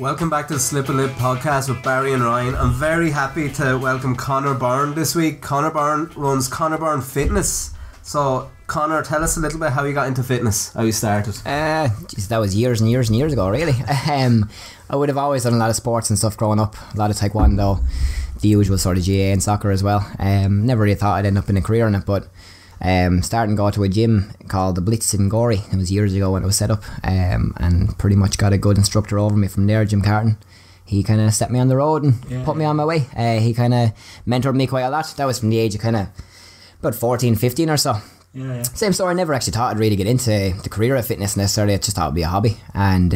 Welcome back to the Slip and Lip podcast with Barry and Ryan. I'm very happy to welcome Conor Byrne this week. Conor Byrne runs Conor Byrne Fitness. So, Conor, tell us a little bit how you got into fitness, how you started. That was years and years and years ago, really. I would have always done a lot of sports and stuff growing up, a lot of taekwondo, the usual sort of GA and soccer as well. Never really thought I'd end up in a career in it, but starting to go to a gym called the Blitz in Gorey. It was years ago when it was set up, and pretty much got a good instructor over me from there, Jim Carton. He kind of set me on the road and put me on my way. He kind of mentored me quite a lot. That was from the age of kind of about 14, 15 or so. Yeah. Same story. I never actually thought I'd really get into the career of fitness necessarily. I just thought it'd be a hobby, and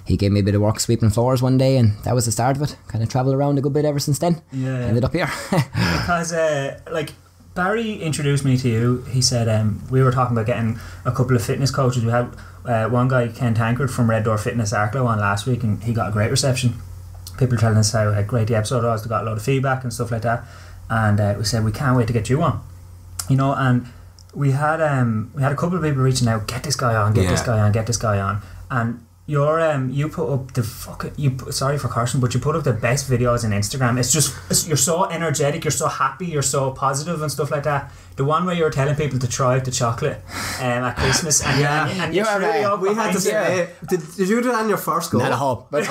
he gave me a bit of work sweeping floors one day, and that was the start of it. Kind of travelled around a good bit ever since then. Ended up here. Because Barry introduced me to you. He said we were talking about getting a couple of fitness coaches. We had one guy, Ken Tankard from Red Door Fitness Arklow, on last week, and he got a great reception. People telling us how great the episode was. They got a lot of feedback and stuff like that, and we said we can't wait to get you on. And we had a couple of people reaching out, get this guy on, get this guy on, and you put up sorry for cursing, but you put up the best videos on Instagram. You're so energetic, you're so happy, you're so positive and stuff like that. The one where you were telling people to try the chocolate at Christmas, and we had to say, did you do that on your first go? Not a hope. But no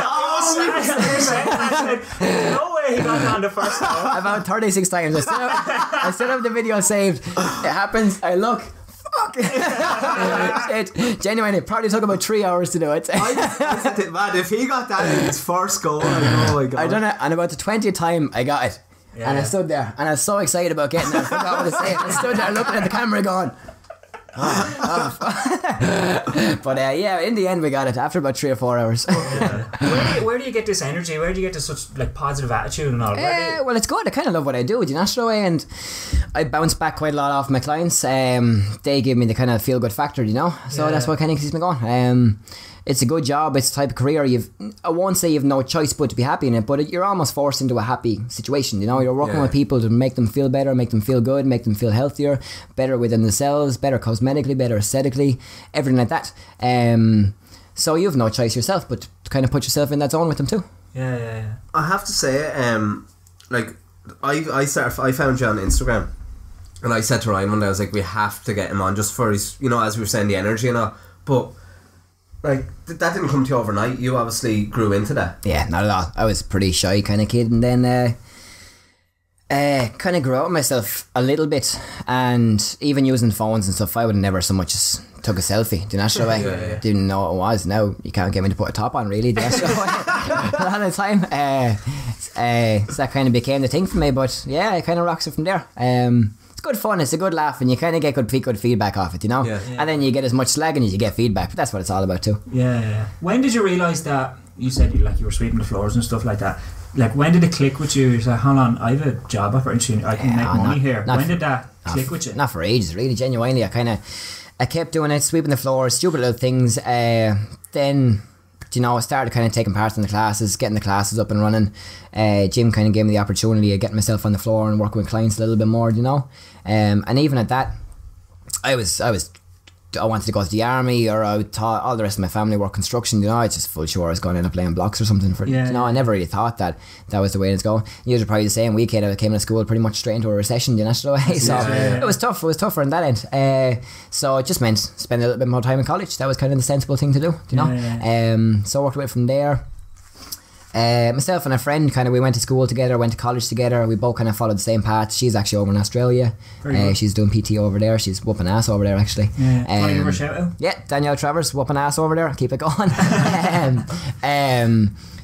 way he got it on the first go. About 36 times. I still have the video saved. It happens. I look. It genuinely probably took about 3 hours to do it. I said, man, if he got that in his first goal, oh my god. I done it, and about the 20th time I got it. And I stood there and I was so excited about getting it. I forgot what to say. I stood there looking at the camera going, but in the end we got it after about 3 or 4 hours. Where do you get this energy? Where do you get this such positive attitude and all? Well, it's good. I kind of love what I do, and I bounce back quite a lot off my clients. They give me the kind of feel good factor, so that's what kind of keeps me going. It's a good job. It's the type of career I won't say you've no choice but to be happy in it, but you're almost forced into a happy situation. You're working with people to make them feel better, make them feel good, make them feel healthier, better within themselves, better cosmetically, better aesthetically, everything like that. So you have no choice yourself but to kind of put yourself in that zone with them too. Yeah. I have to say, I found you on Instagram, and I said to Ryan one day, I was like, we have to get him on just for his, as we were saying, the energy and all. But that didn't come to you overnight. You obviously grew into that. Yeah, not at all. I was a pretty shy kind of kid, and then kind of grew out of myself a little bit. And even using phones and stuff, I would have never so much as took a selfie. Do you know straight away? Didn't know what it was. Now you can't get me to put a top on, really. Do you know straight away? A lot of the time. So that kind of became the thing for me. But yeah, it kind of rocks it from there. It's good fun, it's a good laugh, and you kind of get good feedback off it, and then you get as much slagging as you get feedback, but that's what it's all about too. When did you realise that you said you were sweeping the floors and stuff like that? When did it click with you? You said, hold on, I have a job opportunity, I can make money here. When did that click with you? Not for ages, really. Genuinely, I kept doing it, sweeping the floors, stupid little things. Then I started kind of taking part in the classes, getting the classes up and running. Jim kind of gave me the opportunity of getting myself on the floor and working with clients a little bit more, and even at that, I wanted to go to the army, or I thought all the rest of my family worked construction. It's just full sure I was going to end up laying blocks or something. I never really thought that was the way it's going. You were probably the same. We came to school pretty much straight into a recession, so it was tough. It was tougher on that end. So it just meant spend a little bit more time in college. That was kind of the sensible thing to do, So I worked with it from there. Myself and a friend, we went to school together, went to college together. We both kind of followed the same path. She's actually over in Australia. She's doing PT over there. She's whooping ass over there, actually. Can you give her a shout out? Yeah, Danielle Travers, whooping ass over there. Keep it going.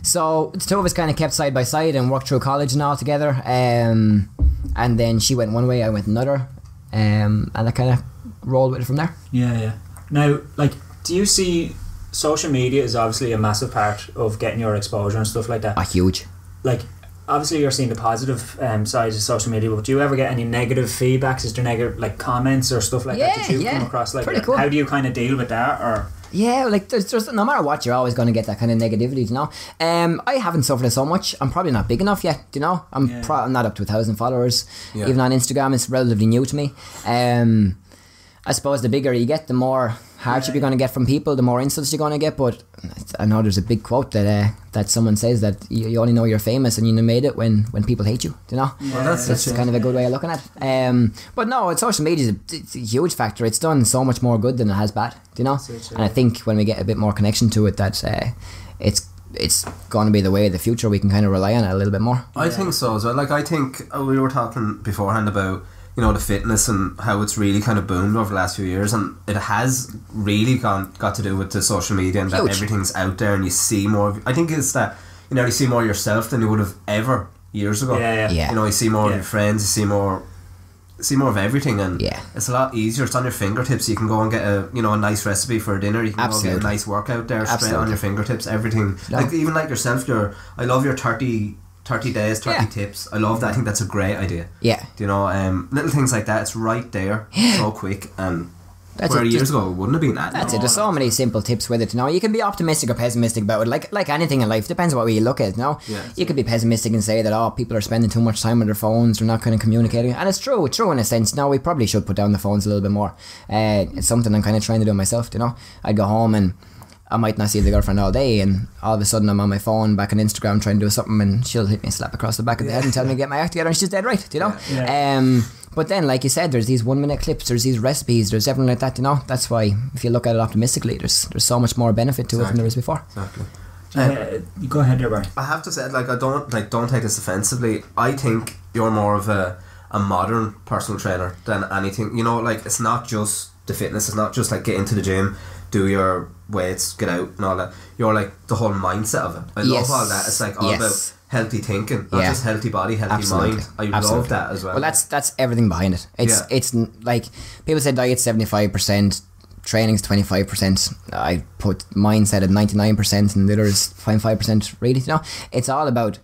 So the two of us kind of kept side by side and worked through college and all together. And then she went one way, I went another. And I kind of rolled with it from there. Yeah. Now, do you see... Social media is obviously a massive part of getting your exposure and stuff like that. Huge. Obviously you're seeing the positive sides of social media, but do you ever get any negative feedbacks? Is there negative comments or stuff like that you come across? Pretty cool. How do you kind of deal with that? Or there's no matter what, you're always going to get that kind of negativity, I haven't suffered it so much. I'm probably not big enough yet, I'm not up to 1,000 followers. Even on Instagram, it's relatively new to me. I suppose the bigger you get, the more hardship you're going to get from people, the more insults you're going to get. But I know there's a big quote that someone says that you only know you're famous and you made it when people hate you. Do you know? Well, that's kind of a good way of looking at it. But no, social media is a huge factor. It's done so much more good than it has bad. Do you know? And I think when we get a bit more connection to it, that it's going to be the way of the future. We can kind of rely on it a little bit more. I think so as well. Like, I think we were talking beforehand about, you know, the fitness and how it's really kind of boomed over the last few years, and it has really got to do with the social media and that everything's out there and you see more. I think it's that, you know, you see more yourself than you would have ever years ago. Yeah. You know, you see more of your friends, you see more of everything, and it's a lot easier. It's on your fingertips. You can go and get a nice recipe for a dinner. You can go get a nice workout there straight on your fingertips. Everything, like even like yourself. I love your 30 days, 30 tips. I love that. I think that's a great idea. Yeah. You know, little things like that. It's right there, so quick, and that's where years ago it wouldn't have been that. That's it. There's so many simple tips with it. You know, you can be optimistic or pessimistic about it. Like anything in life, depends on what way you look at it. You know, you could be pessimistic and say that people are spending too much time on their phones. They're not kind of communicating, and it's true. It's true in a sense. No, we probably should put down the phones a little bit more. It's something I'm kind of trying to do myself. You know, I'd go home and I might not see the girlfriend all day, and all of a sudden I'm on my phone back on Instagram trying to do something, and she'll hit me a slap across the back of the head and tell me to get my act together, and she's dead right, you know. But then, like you said, there's these 1 minute clips, there's these recipes, there's everything like that, you know. That's why if you look at it optimistically, there's so much more benefit to it than there was before. Exactly. Go ahead there, Barry. I have to say, like, don't take this offensively. I think you're more of a modern personal trainer than anything. You know, like, it's not just the fitness, it's not just like get into the gym, do your weights, get out and all that. You're like the whole mindset of it. I love all that. It's like all about healthy thinking, not just healthy body, healthy mind. I love that as well. Well, that's everything behind it. It's like people say diet's 75%, training's 25%. I put mindset at 99%, and the other is 5% really. You know, it's all about,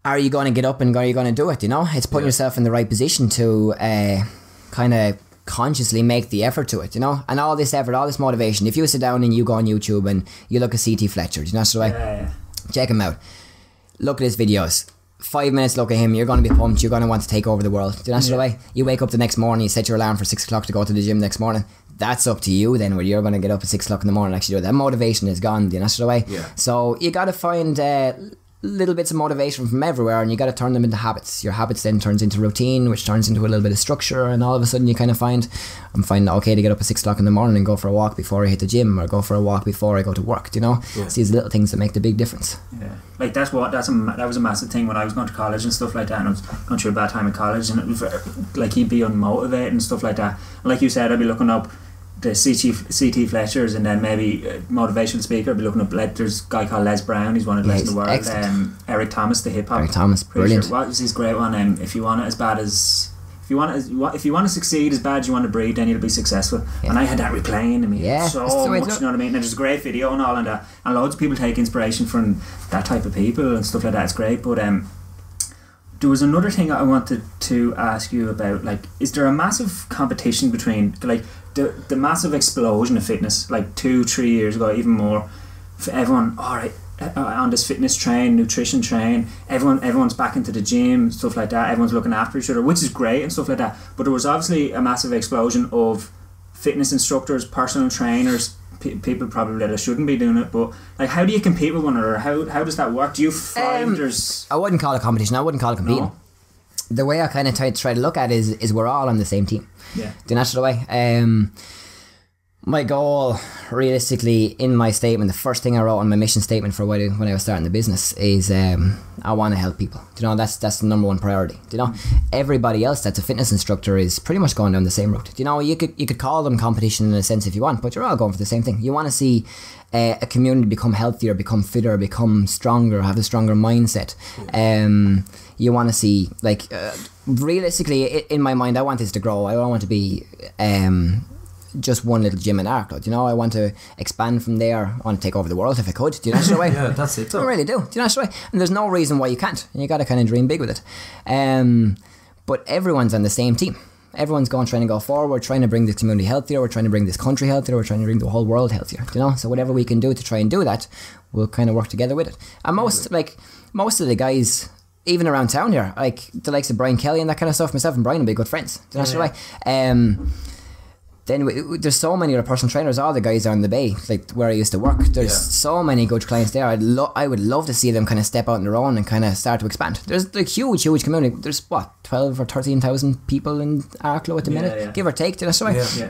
are you going to get up and are you going to do it? You know, it's putting yourself in the right position to kind of consciously make the effort to it, you know. And all this effort, all this motivation, if you sit down and you go on YouTube and you look at CT Fletcher, you know, so check him out, look at his videos, 5 minutes look at him, you're going to be pumped, you're going to want to take over the world, you know, so way. You wake up the next morning, you set your alarm for 6 o'clock to go to the gym next morning. That's up to you then, where you're going to get up at 6 o'clock in the morning and actually do it. That motivation is gone, you know, so way. So you got to find little bits of motivation from everywhere, and you got to turn them into habits. Your habits then turns into routine, which turns into a little bit of structure, and all of a sudden you kind of find, I'm finding it okay to get up at 6 o'clock in the morning and go for a walk before I hit the gym, or go for a walk before I go to work, you know. It's these little things that make the big difference. Like that was a massive thing when I was going to college and stuff like that, and I was going through a bad time in college, and it was like you'd be unmotivated and stuff like that, and like you said, I'd be looking up the CT Fletchers, and then maybe motivational speaker. I'd be looking up, there's a guy called Les Brown, he's one of the best in the world. Eric Thomas, the hip hop. Eric Thomas, brilliant. What was his great one? If you want it as bad as, if you want to succeed as bad as you want to breathe, then you'll be successful. And I had that replaying to me so much, you know what I mean? And there's a great video and all and that, and loads of people take inspiration from that type of people and stuff like that. It's great. But there was another thing I wanted to ask you about. Like, is there a massive competition between, like, the massive explosion of fitness, like 2-3 years ago, even more, for everyone, alright, on this fitness train, nutrition train, everyone's back into the gym, stuff like that, everyone's looking after each other, which is great and stuff like that. But there was obviously a massive explosion of fitness instructors, personal trainers, people probably that shouldn't be doing it, but like, how do you compete with one another? How does that work? Do you find there's... I wouldn't call it competition, I wouldn't call it competing. No. The way I kind of try to look at it is we're all on the same team. The natural way. My goal, realistically, in my statement, the first thing I wrote on my mission statement for when I was starting the business is I want to help people. You know, that's the number one priority. You know, everybody else that's a fitness instructor is pretty much going down the same route. You know, you could call them competition in a sense if you want, but you're all going for the same thing. You want to see a community become healthier, become fitter, become stronger, have a stronger mindset. You want to see, like, realistically, in my mind, I want this to grow. I don't want to be just one little gym in Arklow. You know, I want to expand from there. I want to take over the world if I could. Do you know what I mean? Yeah, that's it. I really do. Do you know what I mean? And there's no reason why you can't. You got to kind of dream big with it. But everyone's on the same team. Everyone's trying to go forward. We're trying to bring this community healthier. We're trying to bring this country healthier. We're trying to bring the whole world healthier. You know, so whatever we can do to try and do that, we'll kind of work together with it. And most of the guys, even around town here, like the likes of Brian Kelly and that kind of stuff, myself and Brian will be good friends. Do you know what I mean? Then there's so many other personal trainers. All the guys on the bay, like where I used to work, there's so many good clients there. I would love to see them kind of step out on their own and kind of start to expand. There's like huge community. There's 12 or 13,000 people in Arklow at the minute, give or take. Do you know what I mean?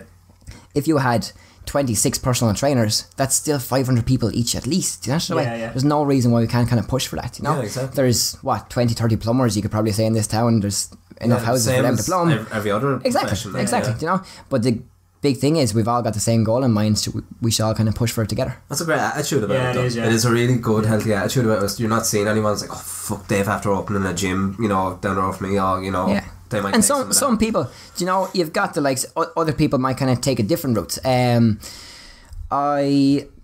If you had 26 personal trainers, that's still 500 people each at least. You know what I mean? There's no reason why we can't kind of push for that. You know, exactly. There's 20, 30 plumbers you could probably say in this town. There's enough houses for them to plumb. Every other exactly. You know, but the big thing is we've all got the same goal in mind, so we should all kind of push for it together. That's a great attitude about it. It is a really good, healthy attitude about it. You're not seeing anyone's like, oh fuck, Dave after opening a gym, you know, down the road from me, or you know, they might. And some people, you know, you've got the likes. Other people might kind of take a different route.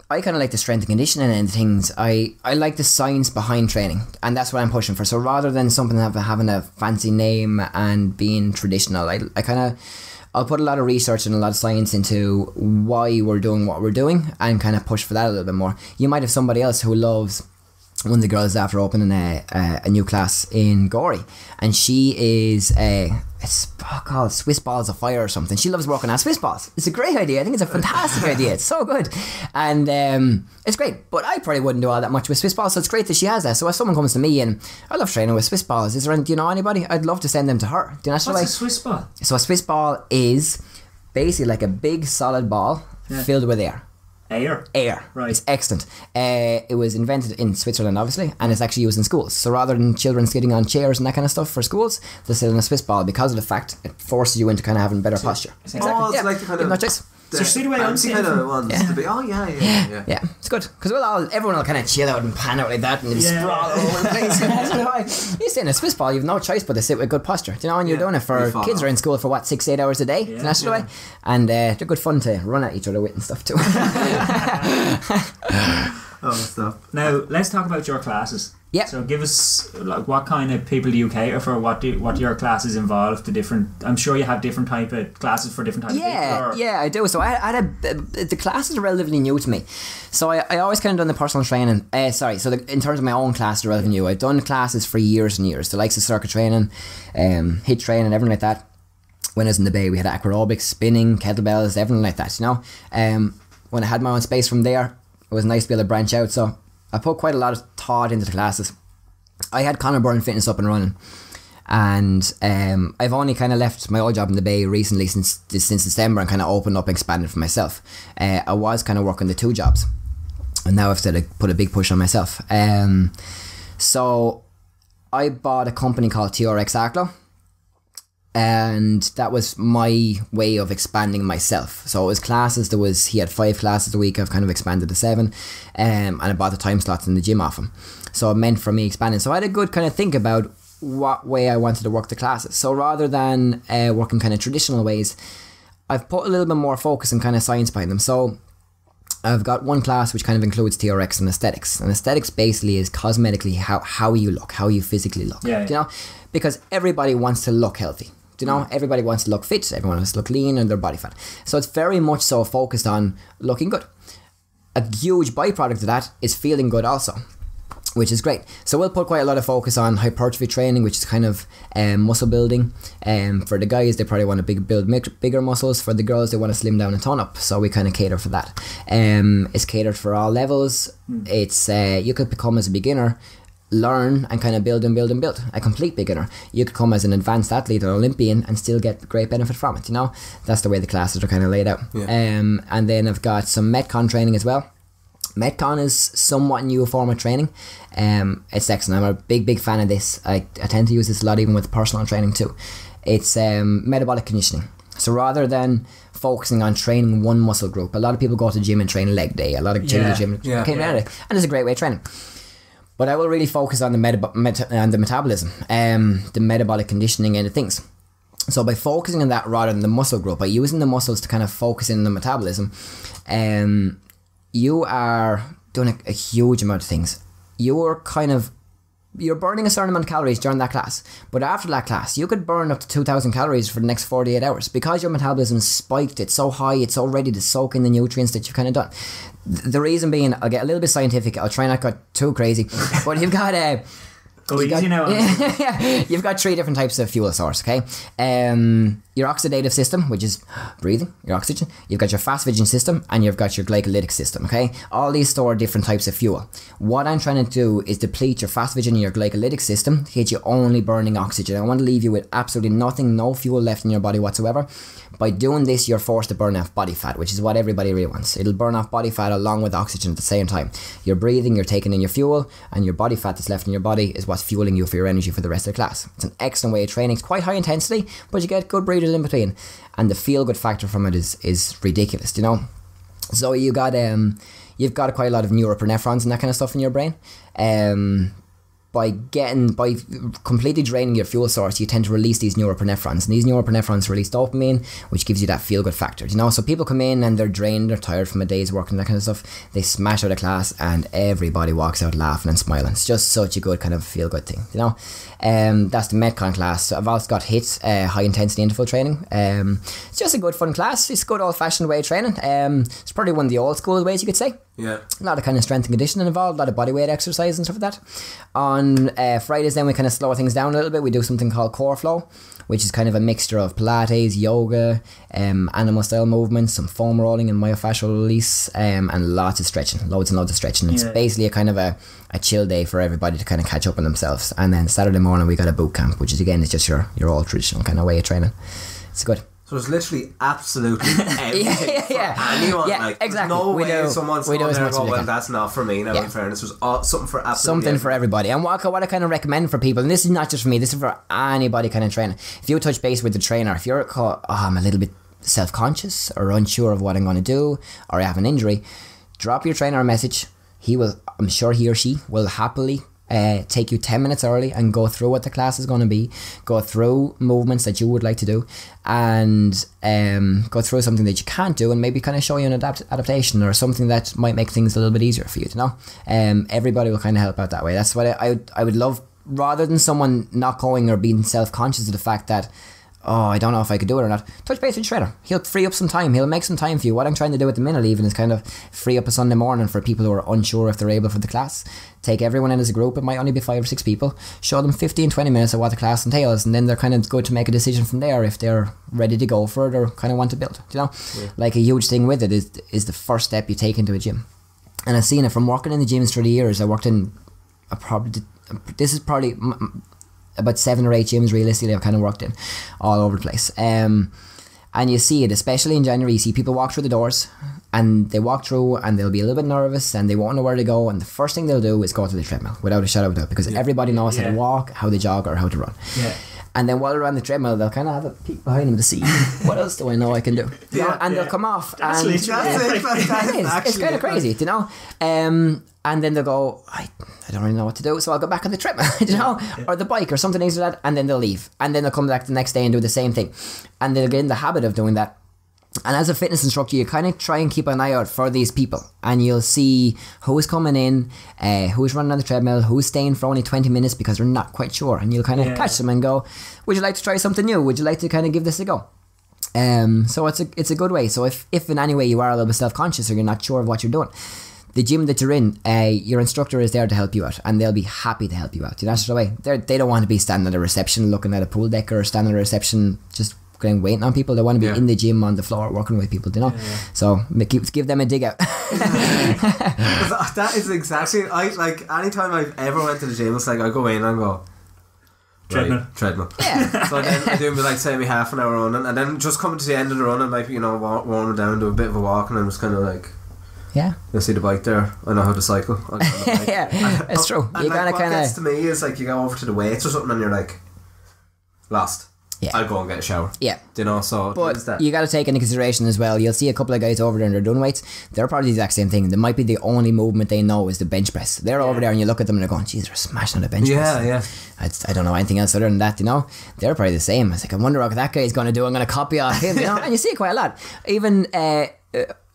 I kind of like the strength and conditioning and things. I like the science behind training, and that's what I'm pushing for. So rather than something having a fancy name and being traditional, I'll put a lot of research and a lot of science into why we're doing what we're doing and kind of push for that a little bit more. You might have somebody else who loves one of the girls after opening a new class in Gorey, and she is it's called Swiss Balls of Fire or something. She loves working on Swiss balls. It's a great idea. I think it's a fantastic idea. It's so good, and it's great. But I probably wouldn't do all that much with Swiss balls, so it's great that she has that. So if someone comes to me and I love training with Swiss balls, do you know anybody? I'd love to send them to her. Do you know what's a Swiss ball? So a Swiss ball is basically like a big solid ball filled with air. Air. Right. It's excellent. It was invented in Switzerland, obviously, and it's actually used in schools. So rather than children sitting on chairs and that kind of stuff for schools, they're sitting on a Swiss ball because of the fact it forces you into kind of having better posture. Exactly. Oh, it's like the kind of... No choice. So see the way I'm seeing it. Yeah, it's good because everyone will kind of chill out and pan out like that and sprawl all over the place. You sit in a Swiss ball, you've no choice but to sit with good posture. Do you know, and you're doing it for kids are in school for 6-8 hours a day. That's the way, and they're good fun to run at each other with and stuff too. Stop. Now let's talk about your classes. Yeah. So give us like what kind of people do you cater for? What your classes involve? I'm sure you have different type of classes for different types of people. Yeah, I do. So the classes are relatively new to me. So I always kind of done the personal training. In terms of my own class, they're relatively new. I've done classes for years and years. The likes of circuit training, HIIT training, everything like that. When I was in the Bay, we had acroaerobics, spinning, kettlebells, everything like that. You know, when I had my own space from there, it was nice to be able to branch out. So I put quite a lot of thought into the classes. I had Conor Byrne Fitness up and running, and I've only kind of left my old job in the Bay recently since December and kind of opened up and expanded for myself. I was kind of working the 2 jobs, and now I've said I put a big push on myself. So I bought a company called TRX Arklow, and that was my way of expanding myself. So it was classes. He had 5 classes a week. I've kind of expanded to 7, and I bought the time slots in the gym off him. So it meant for me expanding. So I had a good kind of think about what way I wanted to work the classes. So rather than working kind of traditional ways, I've put a little bit more focus and kind of science behind them. So I've got one class which kind of includes TRX and aesthetics. And aesthetics basically is cosmetically how you look, how you physically look. Yeah. You know, because everybody wants to look healthy. Do you know, everybody wants to look fit, everyone wants to look lean and their body fat. So it's very much so focused on looking good. A huge byproduct of that is feeling good also, which is great. So we'll put quite a lot of focus on hypertrophy training, which is kind of muscle building. For the guys, they probably want to build bigger muscles. For the girls, they want to slim down and tone up. So we kind of cater for that. It's catered for all levels. It's you could become as a beginner, learn and kind of build and build and build. A complete beginner. You could come as an advanced athlete or Olympian and still get great benefit from it. You know, that's the way the classes are kind of laid out. And then I've got some Metcon training as well. Metcon is somewhat new form of training. It's excellent. I'm a big fan of this. I tend to use this a lot even with personal training too. It's metabolic conditioning. So rather than focusing on training one muscle group, a lot of people go to the gym and train leg day. A lot of gym and it's a great way of training. But I will really focus on the metabolism, the metabolic conditioning and the things. So by focusing on that rather than the muscle group, by using the muscles to kind of focus in the metabolism, you are doing a huge amount of things. You're burning a certain amount of calories during that class, but after that class you could burn up to 2,000 calories for the next 48 hours because your metabolism spiked. It's so high, it's so ready to soak in the nutrients that you've kind of done. The reason being, I'll get a little bit scientific, I'll try not to get too crazy, but you've got you've got 3 different types of fuel source, okay? your oxidative system, which is breathing, your oxygen. You've got your fast-vision system, and you've got your glycolytic system, okay? All these store different types of fuel. What I'm trying to do is deplete your fast-vision and your glycolytic system to get you only burning oxygen. I want to leave you with absolutely nothing, no fuel left in your body whatsoever. By doing this, you're forced to burn off body fat, which is what everybody really wants. It'll burn off body fat along with oxygen at the same time. You're breathing, you're taking in your fuel, and your body fat that's left in your body is what's fueling you for your energy for the rest of the class. It's an excellent way of training. It's quite high intensity, but you get good breathers in between. And the feel-good factor from it is ridiculous, you know? So you've got quite a lot of neuropinephrines and that kind of stuff in your brain. By completely draining your fuel source, you tend to release these neuropinephrines, and these neuropinephrines release dopamine, which gives you that feel-good factor, you know. So people come in and they're drained, they're tired from a day's work and that kind of stuff. They smash out of class and everybody walks out laughing and smiling. It's just such a good kind of feel-good thing, you know. That's the Metcon class. So I've also got HIIT, high intensity interval training. It's just a good fun class. It's a good old-fashioned way of training. It's probably one of the old school ways, you could say. Yeah. A lot of kind of strength and conditioning involved, a lot of body weight exercise and stuff like that. On Fridays then we kind of slow things down a little bit. We do something called core flow, which is kind of a mixture of Pilates, yoga, animal style movements, some foam rolling and myofascial release, and lots of stretching, loads and loads of stretching. It's basically a kind of a chill day for everybody to kind of catch up on themselves. And then Saturday morning we got a boot camp, which is again, it's just your old traditional kind of way of training. It's good. So it's literally absolutely everything for anyone. Yeah, like, exactly. No way someone's going there and go, well, that's not for me. Now, in fairness, there's something for absolutely something for everybody. And what I kind of recommend for people, and this is not just for me, this is for anybody kind of training. If you touch base with the trainer, if you're I'm a little bit self-conscious or unsure of what I'm going to do, or I have an injury, drop your trainer a message. I'm sure he or she will happily take you 10 minutes early and go through what the class is going to be, go through movements that you would like to do, and go through something that you can't do, and maybe kind of show you an adaptation or something that might make things a little bit easier for you, you know. Everybody will kind of help out that way. That's what I would love, rather than someone not going or being self-conscious of the fact that, I don't know if I could do it or not. Touch base with your trainer. He'll free up some time. He'll make some time for you. What I'm trying to do at the minute even is kind of free up a Sunday morning for people who are unsure if they're able for the class. Take everyone in as a group. It might only be 5 or 6 people. Show them 15-20 minutes of what the class entails, and then they're kind of good to make a decision from there if they're ready to go for it or kind of want to build. You know, like a huge thing with it is the first step you take into a gym. And I've seen it from working in the gyms through the years. I worked in about 7 or 8 gyms realistically I've kind of worked in all over the place. And you see it, especially in January, you see people walk through the doors and they walk through and they'll be a little bit nervous and they won't know where to go, and the first thing they'll do is go to the treadmill without a shadow of a doubt, because everybody knows how to walk, how to jog, or how to run. And then while they're on the treadmill, they'll kind of have a peek behind them to see what else do I know I can do. They'll come off. It's kind of crazy, you know. And then they'll go, I don't really know what to do, so I'll go back on the treadmill, you know, or the bike or something like that, and then they'll leave. And then they'll come back the next day and do the same thing. And they'll get in the habit of doing that. And as a fitness instructor, you kind of try and keep an eye out for these people, and you'll see who's coming in, who's running on the treadmill, who's staying for only 20 minutes because they're not quite sure, and you'll kind of catch them and go, would you like to try something new? Would you like to kind of give this a go? So it's a good way. So if in any way you are a little bit self-conscious or you're not sure of what you're doing, the gym that you're in, your instructor is there to help you out, and they'll be happy to help you out. You know, that's the way. They don't want to be standing at a reception looking at a pool deck, or standing at a reception just kind of waiting on people. They want to be in the gym on the floor working with people, you know. So give them a dig out. That is exactly, anytime I've ever went to the gym, it's like I go in and go, treadmill. Yeah. So then I do say half an hour running, and then just coming to the end of the run and like, you know, warm down, do a bit of a walk, and I'm just kind of like, you see the bike there, I know how to cycle. It's true. And you gotta what gets to me is like, you go over to the weights or something and you're like, lost. I'll go and get a shower. Yeah. Do you know, so but you got to take into consideration as well, you'll see a couple of guys over there and they're doing weights, they're probably the exact same thing. They might be the only movement they know is the bench press. They're over there and you look at them and they're going, geez, they're smashing on the bench press. I don't know anything else other than that, you know. They're probably the same. I was like, I wonder what that guy's going to do. I'm going to copy off him, you know. And you see it quite a lot. Even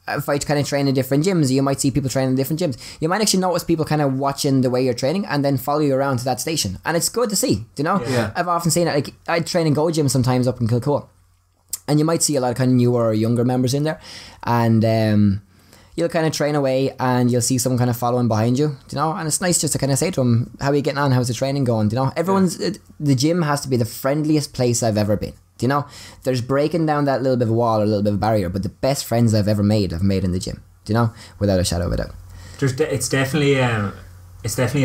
if I kind of train in different gyms, you might see people training in different gyms. You might actually notice people kind of watching the way you're training and then follow you around to that station, and it's good to see, you know. I've often seen it. Like, I train in Go Gym sometimes up in Kilcoole, and you might see a lot of kind of newer or younger members in there, and you'll kind of train away and you'll see someone kind of following behind you, you know. And it's nice just to kind of say to them, how are you getting on, how's the training going, you know. Everyone's the gym has to be the friendliest place I've ever been. Do you know? There's breaking down that little bit of a wall or a little bit of a barrier, but the best friends I've ever made, I've made in the gym. Do you know? Without a shadow of a doubt. It's definitely a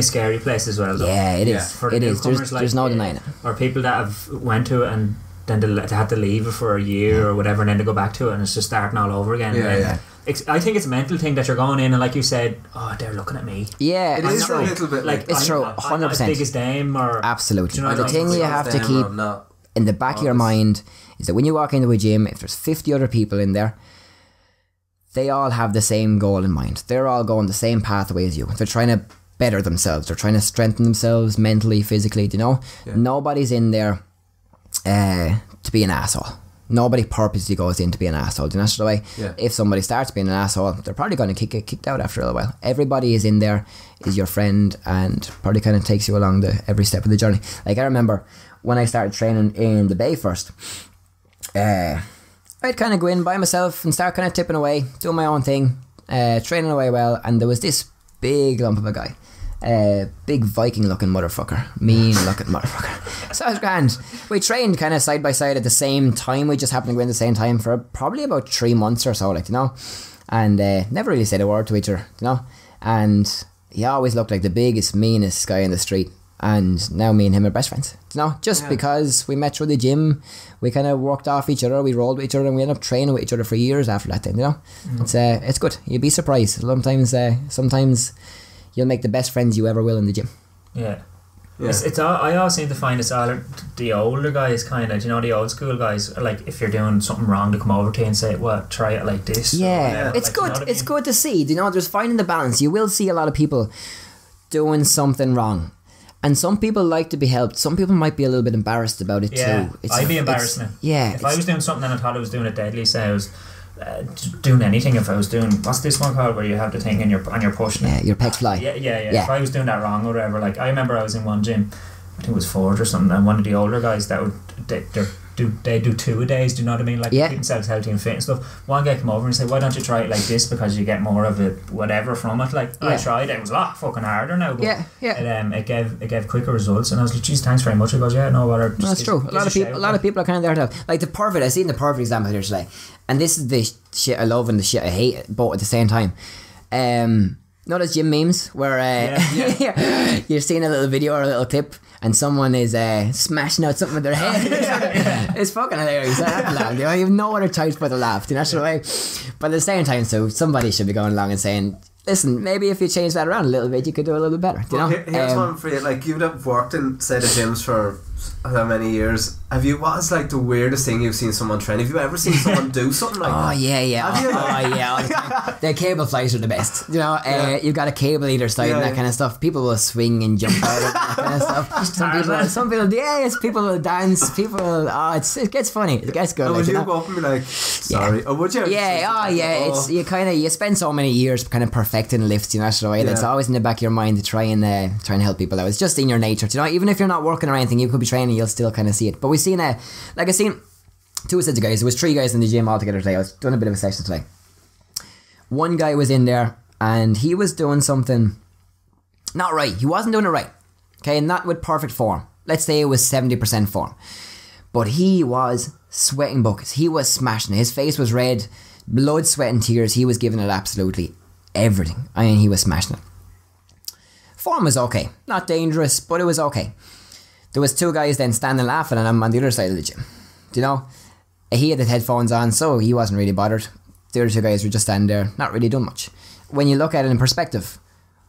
scary place as well, though. Yeah, it is. For It is. There's like, no denying it. Or people that have went to it and then they had to leave it for a year or whatever, and then to go back to it and it's just starting all over again. I think it's a mental thing that you're going in and like you said, oh, they're looking at me. Yeah, it is true. A little bit like it's true, 100%. I'm not as big as them, or absolutely. You know, the thing you have to keep in the back of your mind is that when you walk into a gym, if there's 50 other people in there, they all have the same goal in mind. They're all going the same pathway as you. They're trying to better themselves. They're trying to strengthen themselves mentally, physically. Do you know? Yeah. Nobody's in there to be an asshole. Nobody purposely goes in to be an asshole. Do you know the way? Yeah. If somebody starts being an asshole, they're probably going to get kicked out after a while. Everybody is in there, is your friend, and probably kind of takes you along every step of the journey. Like I remember when I started training in the Bay first, I'd kind of go in by myself and start kind of tipping away, doing my own thing, training away well, and there was this big lump of a guy. Big Viking looking motherfucker, mean looking motherfucker. So it was grand. We trained kind of side by side at the same time. We just happened to go in the same time for probably about 3 months or so, like, you know, and never really said a word to each other, you know, and he always looked like the biggest, meanest guy in the street. And now me and him are best friends, you know, just because we met through the gym, we kind of worked off each other, we rolled with each other, and we ended up training with each other for years after that. Then, you know, it's good. You'd be surprised. Sometimes you'll make the best friends you ever will in the gym. Yeah. It's all, I always seem to find it's all the older guys, kind of, you know, the old school guys, like if you're doing something wrong, to come over to you and say, well, try it like this. Yeah, it's like, good. You know it's good to see. You know, there's finding the balance. You will see a lot of people doing something wrong, and some people like to be helped. Some people might be a little bit embarrassed about it too. I'd be embarrassed now. Yeah, if I was doing something and I thought I was doing it deadly, say I was doing anything, if I was doing, what's this one called where you have the thing and you're pushing it? Your pec fly. Yeah. If I was doing that wrong or whatever, like I remember I was in one gym, I think it was Ford or something, and one of the older guys that would they do 2 a days, do you know what I mean? Like keep themselves healthy and fit and stuff. One guy came over and said, why don't you try it like this, because you get more of it whatever from it. Like I tried it was a lot fucking harder now, but it gave quicker results, and I was like, geez, thanks very much. He goes, yeah, no bother. That's true. A lot of people are kind of there to help. Like I seen the perfect example here today, and this is the shit I love and the shit I hate both at the same time. Know those gym memes where you're seeing a little video or a little clip and someone is smashing out something with their head. It's fucking hilarious. I have to laugh. You know, you have no other choice but to laugh. You know, the way. But at the same time, so somebody should be going along and saying, listen, maybe if you change that around a little bit, you could do a little bit better. You know? Here's one for you. Like, you've worked in, say, the gyms for how many years? What is like the weirdest thing you've seen someone train? Have you ever seen someone do something like that? Have you? Oh yeah, all the time. The cable flies are the best. You know, you've got a cable either side and that kind of stuff. People will swing and jump out and that kind of stuff. Some people, people will dance. People, it gets funny. It gets good. Would you go up and be like, sorry? Or would you? It's you spend so many years kind of perfecting lifts. You know, so that's always in the back of your mind to try and help people out. It's just in your nature. You know, even if you're not working or anything, you could be training, you'll still kind of see it. But we seen I seen 2 sets of guys. There was 3 guys in the gym all together today. I was doing a bit of a session today. One guy was in there and he was doing something not right. He wasn't doing it right. Okay, not with perfect form. Let's say it was 70% form. But he was sweating buckets. He was smashing it. His face was red, blood, sweat and tears. He was giving it absolutely everything. I mean, he was smashing it. Form was okay. Not dangerous, but it was okay. There was 2 guys then standing laughing at him on the other side of the gym. Do you know? He had the headphones on, so he wasn't really bothered. The other 2 guys were just standing there, not really doing much. When you look at it in perspective,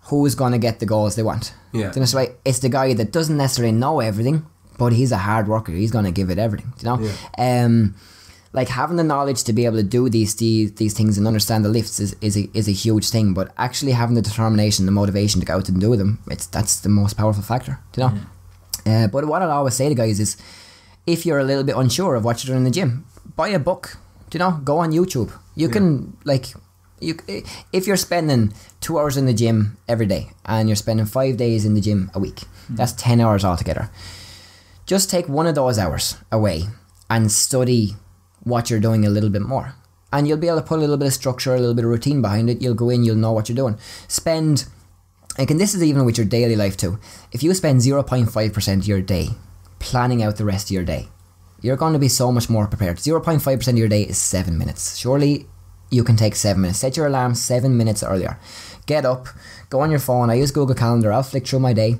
who's going to get the goals they want? Yeah. Do you know, it's the guy that doesn't necessarily know everything, but he's a hard worker. He's going to give it everything. Do you know? Yeah. Like having the knowledge to be able to do these things and understand the lifts is a huge thing, but actually having the determination, the motivation to go out and do them, that's the most powerful factor. Do you know? But what I'll always say to guys is, if you're a little bit unsure of what you're doing in the gym, buy a book. Do you know? Go on YouTube. You can if you're spending 2 hours in the gym every day and you're spending 5 days in the gym a week, that's 10 hours altogether. Just take one of those hours away and study what you're doing a little bit more, and you'll be able to put a little bit of structure, a little bit of routine behind it. You'll go in, you'll know what you're doing. And this is even with your daily life too. If you spend 0.5% of your day planning out the rest of your day, you're going to be so much more prepared. 0.5% of your day is 7 minutes. Surely you can take 7 minutes. Set your alarm 7 minutes earlier. Get up, go on your phone. I use Google Calendar. I'll flick through my day.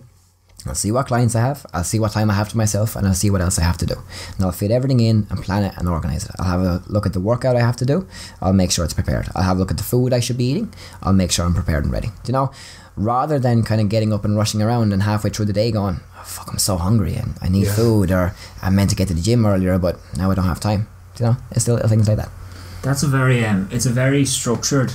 I'll see what clients I have, I'll see what time I have to myself, and I'll see what else I have to do. And I'll fit everything in and plan it and organise it. I'll have a look at the workout I have to do. I'll make sure it's prepared. I'll have a look at the food I should be eating. I'll make sure I'm prepared and ready. Do you know? Rather than kind of getting up and rushing around and halfway through the day going, oh, fuck, I'm so hungry and I need food, or I'm meant to get to the gym earlier, but now I don't have time. Do you know? It's the little things like that. That's a very it's a very structured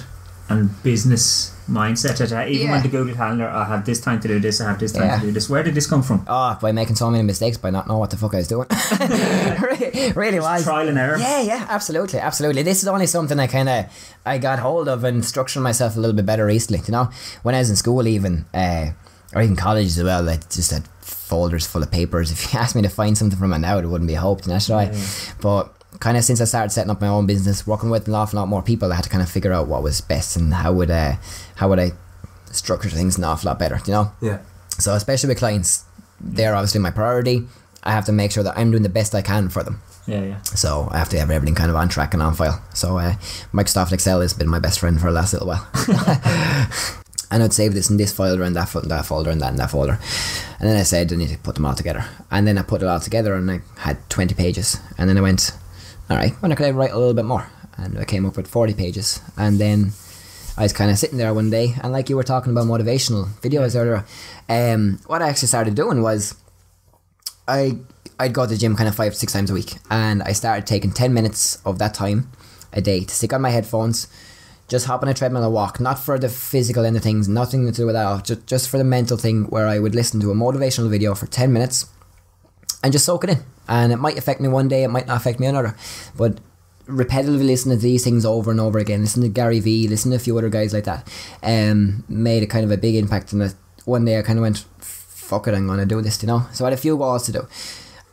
and business mindset. Even when the Google Calendar, I have this time to do this, I have this time to do this. Where did this come from? Oh, by making so many mistakes, by not knowing what the fuck I was doing. really was. Trial and error. Yeah, absolutely. This is only something I got hold of and structuring myself a little bit better recently. You know, when I was in school even, or even college as well, I just had folders full of papers. If you asked me to find something from it now, it wouldn't be a hope, you know, But kind of since I started setting up my own business, working with an awful lot more people, I had to kind of figure out what was best and how would I structure things an awful lot better, you know? Yeah. So especially with clients, they're obviously my priority. I have to make sure that I'm doing the best I can for them. Yeah. So I have to have everything kind of on track and on file. So Microsoft Excel has been my best friend for the last little while. And I'd save this in this folder and that folder and that in that folder. And then I said I need to put them all together. And then I put it all together and I had 20 pages. And then I went, alright, when could I write a little bit more? And I came up with 40 pages. And then I was kind of sitting there one day, and like you were talking about motivational videos earlier, what I actually started doing was I'd go to the gym kind of 5 to 6 times a week, and I started taking 10 minutes of that time a day to stick on my headphones, just hop on a treadmill and walk, not for the physical end of things, nothing to do with that, just for the mental thing, where I would listen to a motivational video for 10 minutes and just soak it in. And it might affect me one day, it might not affect me another, but repetitively listening to these things over and over again, listen to Gary Vee, listen to a few other guys like that, made a kind of a big impact. And one day I kind of went, fuck it, I'm going to do this, you know. So I had a few goals to do.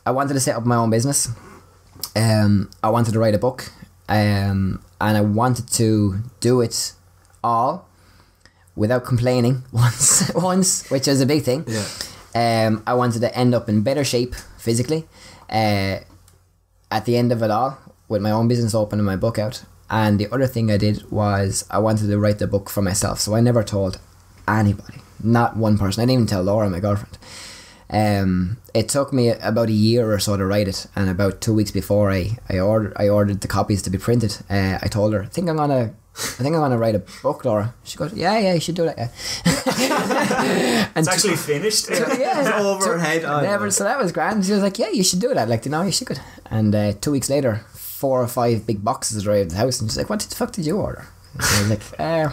I wanted to set up my own business. I wanted to write a book, and I wanted to do it all without complaining once, which is a big thing. I wanted to end up in better shape physically at the end of it all, with my own business open and my book out. And the other thing I did was I wanted to write the book for myself. So I never told anybody, not one person. I didn't even tell Laura, my girlfriend. It took me about a year or so to write it, and about 2 weeks before I ordered the copies to be printed, I told her, I think I'm gonna write a book, Laura. She goes, yeah, you should do that. Yeah. And it's actually finished. It's over her head. So that was grand. She was like, yeah, you should do that. Like, you know, you should. And 2 weeks later, 4 or 5 big boxes arrived at the house, and she's like, what the fuck did you order? And I was like,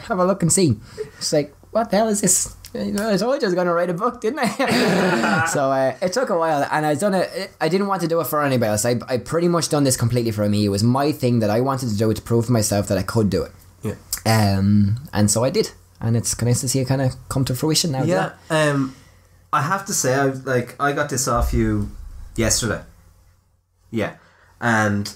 have a look and see. She's like, what the hell is this? I told you I was going to write a book, didn't I? So it took a while, and I didn't want to do it for anybody else. I pretty much done this completely for me. It was my thing that I wanted to do to prove to myself that I could do it. Yeah. And so I did, and it's nice to see it kind of come to fruition now. Yeah. I have to say, I got this off you yesterday. Yeah, and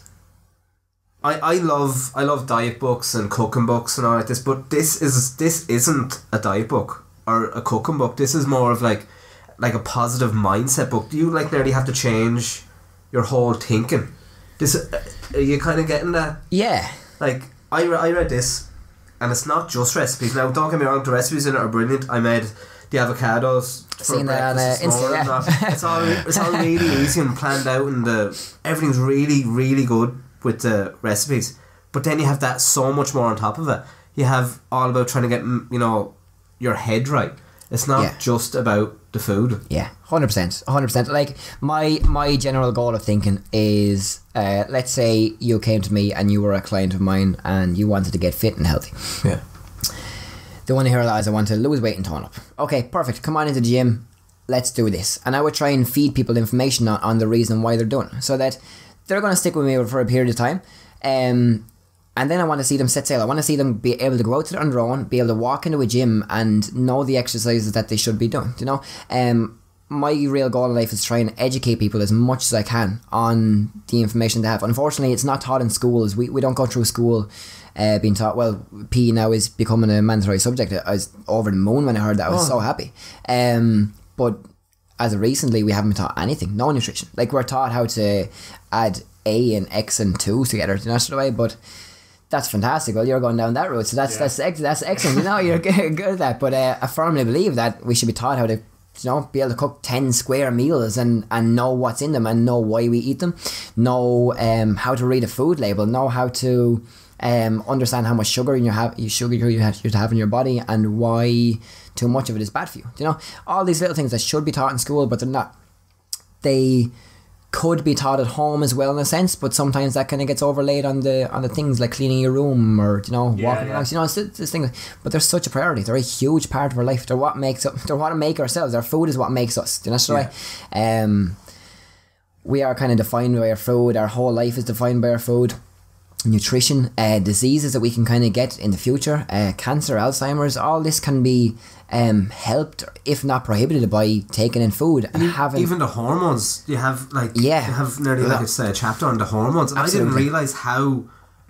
I love diet books and cooking books and all like this, but this isn't a diet book or a cooking book. This is more of like a positive mindset book. Do you nearly have to change your whole thinking? Are you kind of getting that? Yeah. Like I read this, and it's not just recipes. Now, don't get me wrong, the recipes in it are brilliant. I made the avocados for breakfast this morning. It's all really easy and planned out, and everything's really, really good with the recipes. But then you have that so much more on top of it. You have all about trying to get, your head right. It's not just about the food. Yeah, 100%. Like my general goal of thinking is, let's say you came to me and you were a client of mine and you wanted to get fit and healthy. Yeah. The one here is I want to lose weight and tone up. Okay, perfect. Come on into the gym. Let's do this. And I would try and feed people information on the reason why they're doing it, so that they're going to stick with me for a period of time. And then I want to see them set sail. I want to see them be able to go out on their own, be able to walk into a gym and know the exercises that they should be doing. You know, my real goal in life is trying to educate people as much as I can on the information they have. Unfortunately, it's not taught in schools. We don't go through school being taught. Well, PE now is becoming a mandatory subject. I was over the moon when I heard that. I was so happy. But as of recently, we haven't been taught anything, no nutrition. Like, we're taught how to add A and X and 2 together, you know, sort of way, but that's fantastic. Well, you're going down that route, so that's excellent. You know, you're good at that. But I firmly believe that we should be taught how to, you know, be able to cook 10 square meals and know what's in them and know why we eat them, know how to read a food label, know how to understand how much sugar you have to have in your body, and why too much of it is bad for you. You know, all these little things that should be taught in school, but they're not. They could be taught at home as well in a sense, but sometimes that kind of gets overlaid on the things like cleaning your room or, you know, walking the house. You know, it's this thing. But they're such a priority. They're a huge part of our life. They're what makes up. They're what make ourselves. Our food is what makes us. Do you know what I mean? We are kind of defined by our food. Our whole life is defined by our food. Nutrition, diseases that we can kind of get in the future, cancer, Alzheimer's, all this can be helped, if not prohibited, by taking in food and having even the hormones. You have you have nearly like a chapter on the hormones, and Absolutely. I didn't realise how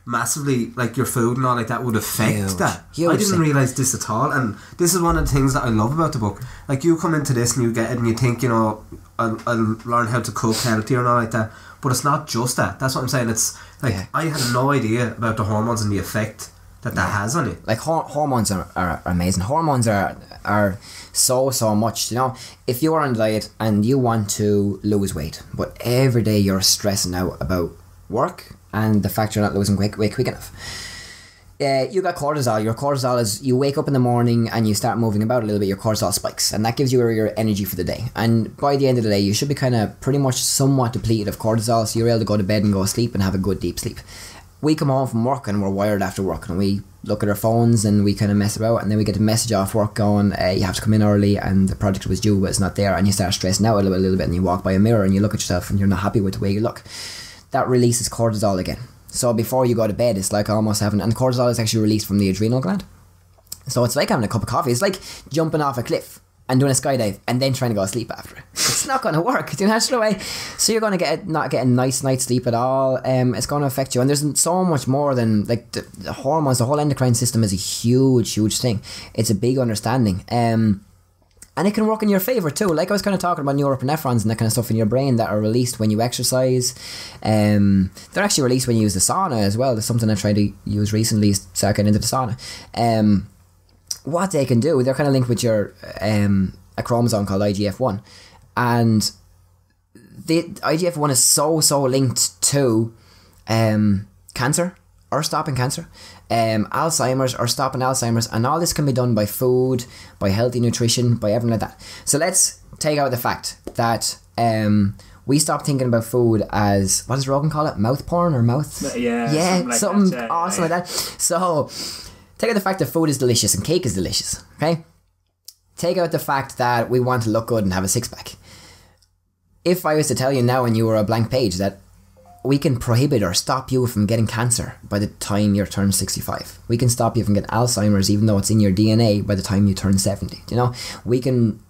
massively like your food and all like that would affect that. Huge I didn't thing. realise this at all, and this is one of the things that I love about the book. Like, you come into this and you get it and you think, you know, I'll learn how to cook healthier and all like that, but it's not just that. That's what I'm saying. It's like I had no idea about the hormones and the effect that has on you. Like, hormones are amazing. Hormones are so much, you know. If you're on a diet and you want to lose weight, but every day you're stressing out about work and the fact you're not losing weight quick enough, you got cortisol. Your cortisol is, you wake up in the morning and you start moving about a little bit, your cortisol spikes, and that gives you your energy for the day. And by the end of the day, you should be kind of pretty much somewhat depleted of cortisol, so you're able to go to bed and go to sleep and have a good deep sleep. We come home from work and we're wired after work, and we look at our phones and we kind of mess about, and then we get a message off work going, you have to come in early and the project was due but it's not there, and you start stressing out a little bit, and you walk by a mirror and you look at yourself and you're not happy with the way you look. That releases cortisol again. So before you go to bed, it's like almost having, and cortisol is actually released from the adrenal gland. So it's like having a cup of coffee. It's like jumping off a cliff and doing a skydive and then trying to go to sleep after it. It's not going to work, do you know, that's the way. So you're going to not get a nice night's sleep at all. It's going to affect you, and there's so much more than like the hormones. The whole endocrine system is a huge thing. It's a big understanding. And it can work in your favour too. Like I was kind of talking about neuropinephrines and that kind of stuff in your brain that are released when you exercise. They're actually released when you use the sauna as well. That's something I tried to use recently, start getting into the sauna. What they can do, they're kind of linked with your a chromosome called IGF-1. And the IGF-1 is so linked to cancer, or stopping cancer, Alzheimer's, or stopping Alzheimer's, and all this can be done by food, by healthy nutrition, by everything like that. So let's take out the fact that we stop thinking about food as, what does Rogan call it? Mouth porn or mouth? Something awesome like that. So take out the fact that food is delicious and cake is delicious, okay? Take out the fact that we want to look good and have a six-pack. If I was to tell you now and you were a blank page that we can prohibit or stop you from getting cancer by the time you turn 65. We can stop you from getting Alzheimer's even though it's in your DNA by the time you turn 70. You know, we can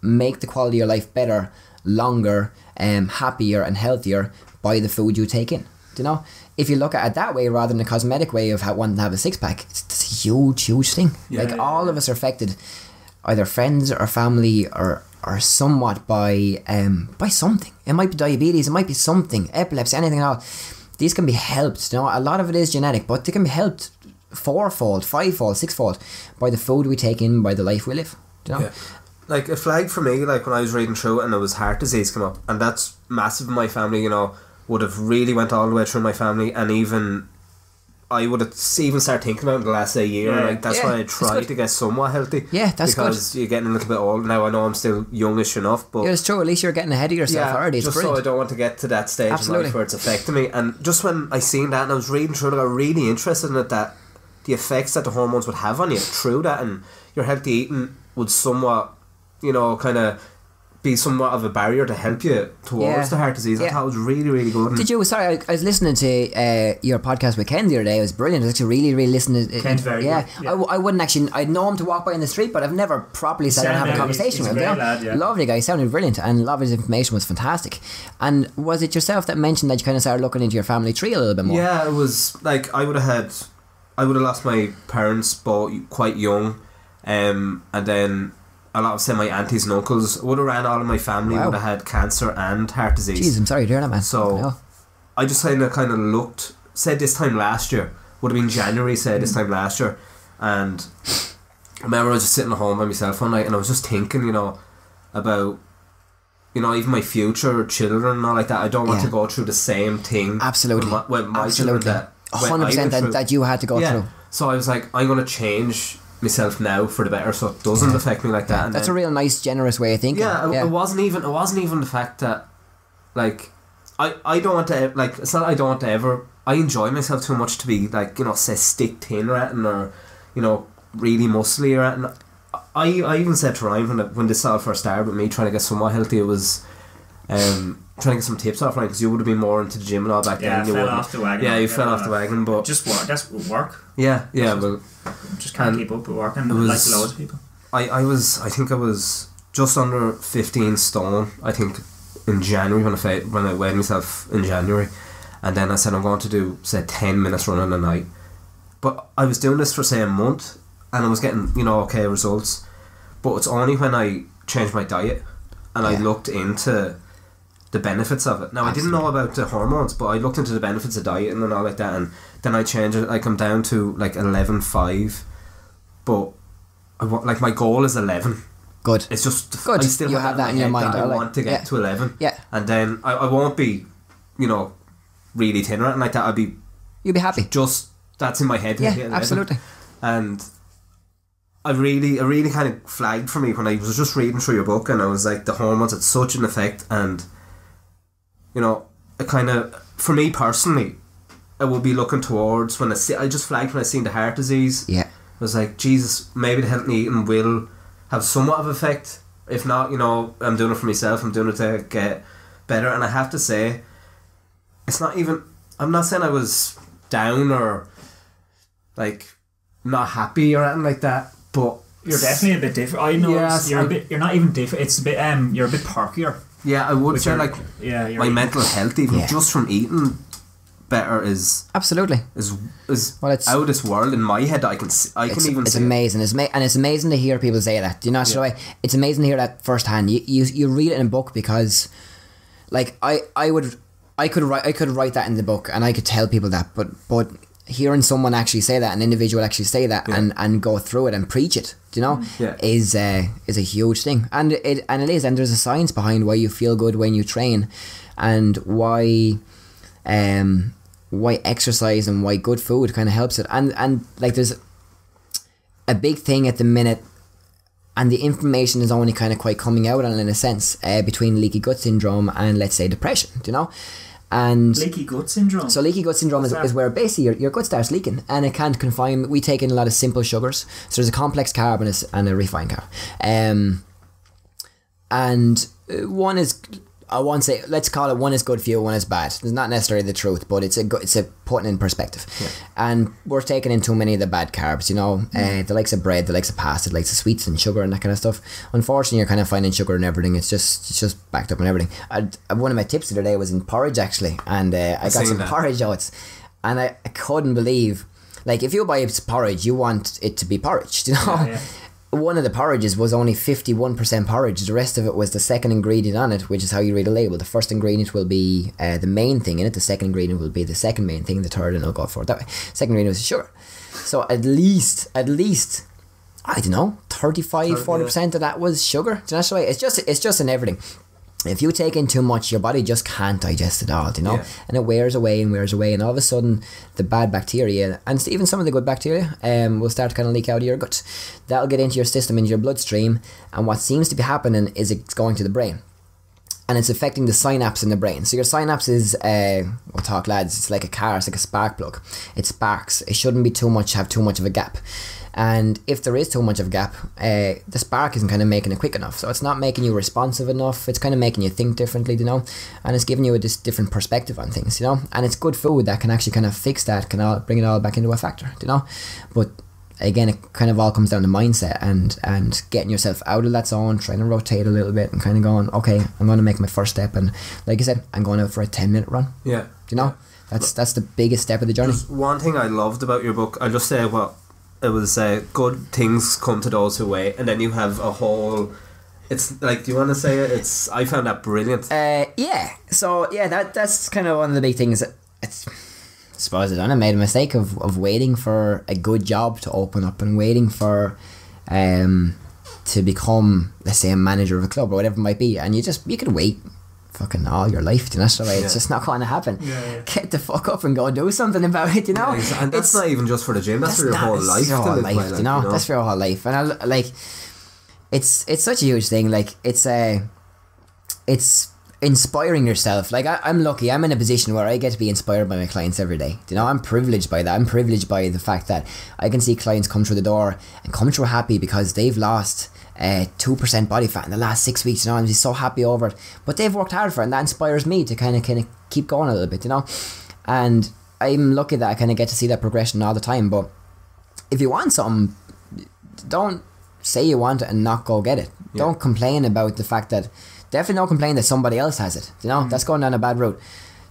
make the quality of your life better, longer, happier and healthier by the food you take in. You know, if you look at it that way rather than a cosmetic way of wanting to have a six-pack, it's a huge thing. All of us are affected, either friends or family or somewhat by something. It might be diabetes, it might be something, epilepsy, anything at all. These can be helped. You know, a lot of it is genetic, but they can be helped fourfold, fivefold, sixfold by the food we take in, by the life we live. You know? Yeah. Like, a flag for me, like when I was reading through it and there was heart disease come up, and that's massive in my family, you know, would have really went all the way through my family, and even I would have even started thinking about it in the last year. Like, that's why I tried to get somewhat healthy. Yeah, that's because good. You're getting a little bit old now. I know I'm still youngish enough, but it's true. At least you're getting ahead of yourself already. It's just brilliant. so I don't want to get to that stage in life where it's affecting me. And just when I seen that and I was reading through it, I got really interested in it, that the effects that the hormones would have on you through that, and your healthy eating would somewhat, you know, kind of be somewhat of a barrier to help you towards the heart disease. I thought it was really good. Did you? Sorry, I was listening to your podcast with Ken the other day. It was brilliant. I was actually really listening to Ken's very good. I wouldn't actually, I'd know him to walk by in the street, but I've never properly sat down and have a conversation with him. Lovely guy, sounded brilliant, and a lot of his information was fantastic. And was it yourself that mentioned that you kind of started looking into your family tree a little bit more? Yeah, it was like I would have lost my parents both quite young, and then a lot of, say, my aunties and uncles would have ran. All of my family would have had cancer and heart disease. Jeez, I'm sorry to hear that, man. So I just kind of looked, said this time last year, would have been January, said this time last year, and I remember I was just sitting at home by myself one night, and I was just thinking, you know, about, you know, even my future children and all like that. I don't want to go through the same thing. Absolutely. With my children that 100% that you had to go through. So I was like, I'm going to change myself now for the better, so it doesn't affect me like that. And that's a real nice, generous way of thinking. It wasn't even the fact that, like, I don't want to, like, it's not I don't want to ever, I enjoy myself too much to be, like, you know, say stick thin or anything, or, you know, really muscly or anything. I even said to Ryan when this all first started with me trying to get somewhat healthy, it was trying to get some tips off Ryan, because you would have been more into the gym and all back then. You fell off the wagon. Yeah, you fell off the wagon, but just work. That's work. Yeah, well, just can't keep up with working like loads of people. I think I was just under 15 stone, I think, in January when I weighed myself in January, and then I said I'm going to do, say, 10 minutes running a night. But I was doing this for, say, a month, and I was getting, you know, okay results, but it's only when I changed my diet and I looked into the benefits of it. Now, I didn't know about the hormones, but I looked into the benefits of dieting and all like that, and then I changed it. Like, I'm down to like 11.5, but like my goal is 11. Good. It's just good. I still you have that in your mind. I want to get to 11. Yeah. And then I won't be, you know, really thin or anything like that. You'll be happy. Just that's in my head. Yeah, absolutely. And I really kind of flagged for me when I was just reading through your book, and I was like, the hormones had such an effect, and, you know, it kind of, for me personally, I will be looking towards when I just flagged when I seen the heart disease. Yeah. I was like, Jesus, maybe the healthy eating will have somewhat of effect. If not, you know, I'm doing it for myself, I'm doing it to get better. And I have to say, it's not even, I'm not saying I was down or like not happy or anything like that, but you're definitely a bit different. I know you're not even different. It's a bit you're a bit perkier. Yeah, I would say, like, my mental health, even just from eating better, is absolutely is it's out of this world in my head. I can even. It's amazing. And it's amazing to hear people say that. Do you know? So it's amazing to hear that firsthand. You read it in a book, because, like, I could write that in the book and I could tell people that, but hearing someone actually say that, an individual actually say that, and go through it and preach it, do you know, is a huge thing. And it is, and there's a science behind why you feel good when you train, and why exercise and why good food kind of helps it. And like, there's a big thing at the minute, and the information is only kind of quite coming out on, in a sense, between leaky gut syndrome and, let's say, depression, do you know? And leaky gut syndrome. So leaky gut syndrome is where basically your gut starts leaking, and it can't confine. We take in a lot of simple sugars, so there's a complex carb and a refined carb, and one is, I won't say, let's call it, one is good for you, one is bad. It's not necessarily the truth, but it's a putting in perspective. And we're taking in too many of the bad carbs, you know, the likes of bread, the likes of pasta, the likes of sweets and sugar and that kind of stuff. Unfortunately, you're kind of finding sugar in everything. It's just backed up in everything. One of my tips the other day was in porridge, actually, and I got some porridge oats, and I couldn't believe, like, if you buy porridge, you want it to be porridge, you know. One of the porridges was only 51% porridge. The rest of it was the second ingredient on it, which is how you read a label. The first ingredient will be the main thing in it. The second ingredient will be the second main thing. The third, and I'll go for it that way. Second ingredient was sugar. So at least, I don't know, 40% of that was sugar. So that's the way. It's just in everything. If you take in too much, your body just can't digest it all, you know, and it wears away, and all of a sudden the bad bacteria, and even some of the good bacteria, will start to kind of leak out of your gut. That'll get into your system, into your bloodstream, and what seems to be happening is it's going to the brain, and it's affecting the synapse in the brain. So your synapse is, we'll talk, lads, it's like a car, it's like a spark plug. It sparks. It shouldn't be have too much of a gap. And if there is too much of a gap, the spark isn't kind of making it quick enough. So it's not making you responsive enough. It's kind of making you think differently, you know. And it's giving you a different perspective on things, you know. And it's good food that can actually kind of fix that, can bring it all back into a factor, you know. But again, it kind of all comes down to mindset and getting yourself out of that zone, trying to rotate a little bit and kind of going, okay, I'm going to make my first step. And like I said, I'm going out for a 10-minute run. Yeah. You know, that's the biggest step of the journey. There's one thing I loved about your book. I'll just say, well, it was good things come to those who wait, and then you have a whole. It's like, do you want to say it? It's I found that brilliant. Yeah. So yeah, that's kind of one of the big things. It's, I suppose I made a mistake of waiting for a good job to open up and waiting for to become, let's say, a manager of a club or whatever it might be, and you could wait fucking all your life, you know, so it's just not going to happen. Get the fuck up and go do something about it, you know. And that's not even just for the gym, that's for your whole life. Your whole life, you know, that's for your whole life. And I like, it's such a huge thing. Like it's inspiring yourself. Like I'm lucky, I'm in a position where I get to be inspired by my clients every day, you know. I'm privileged by that. I'm privileged by the fact that I can see clients come through the door and come through happy because they've lost 2% body fat in the last 6 weeks, you know, and he's so happy over it, but they've worked hard for it, and that inspires me to kind of keep going a little bit, you know. And I'm lucky that I kind of get to see that progression all the time. But if you want something, don't say you want it and not go get it. Don't complain about the fact that, definitely don't complain that somebody else has it, you know. That's going down a bad route.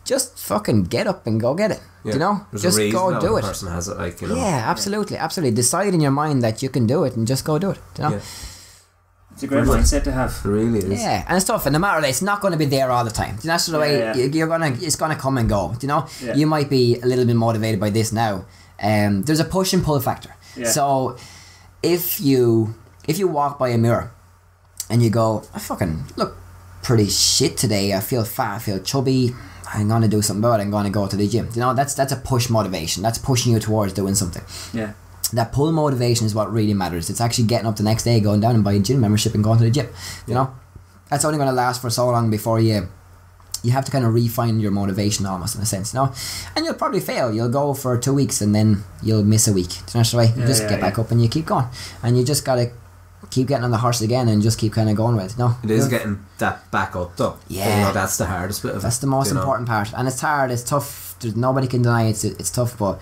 Just fucking get up and go get it, you know. There's just a reason go do it. Person has it, like, you know. Yeah, absolutely. Decide in your mind that you can do it and just go do it, you know. It's a great mindset to have. It really is. Yeah, and it's tough, and no matter, it's not going to be there all the time. That's the way it's gonna come and go. You know, you might be a little bit motivated by this now. There's a push and pull factor. So if you walk by a mirror and you go, I fucking look pretty shit today, I feel fat, I feel chubby, I'm gonna do something about it, I'm gonna go to the gym. You know, that's a push motivation. That's pushing you towards doing something. Yeah. That pull motivation is what really matters. It's actually getting up the next day, going down and buying a gym membership and going to the gym. You know, that's only going to last for so long before you have to kind of refine your motivation almost, in a sense, you know. And you'll probably fail. You'll go for 2 weeks and then you'll miss a week. Do you know the way? You just get back up and you keep going, and you just gotta keep getting on the horse again and just keep kind of going with it. You know, it is getting that back up though. Yeah, you know, that's the hardest bit of it. That's the most important part, and it's hard. It's tough. There's nobody can deny it's tough, but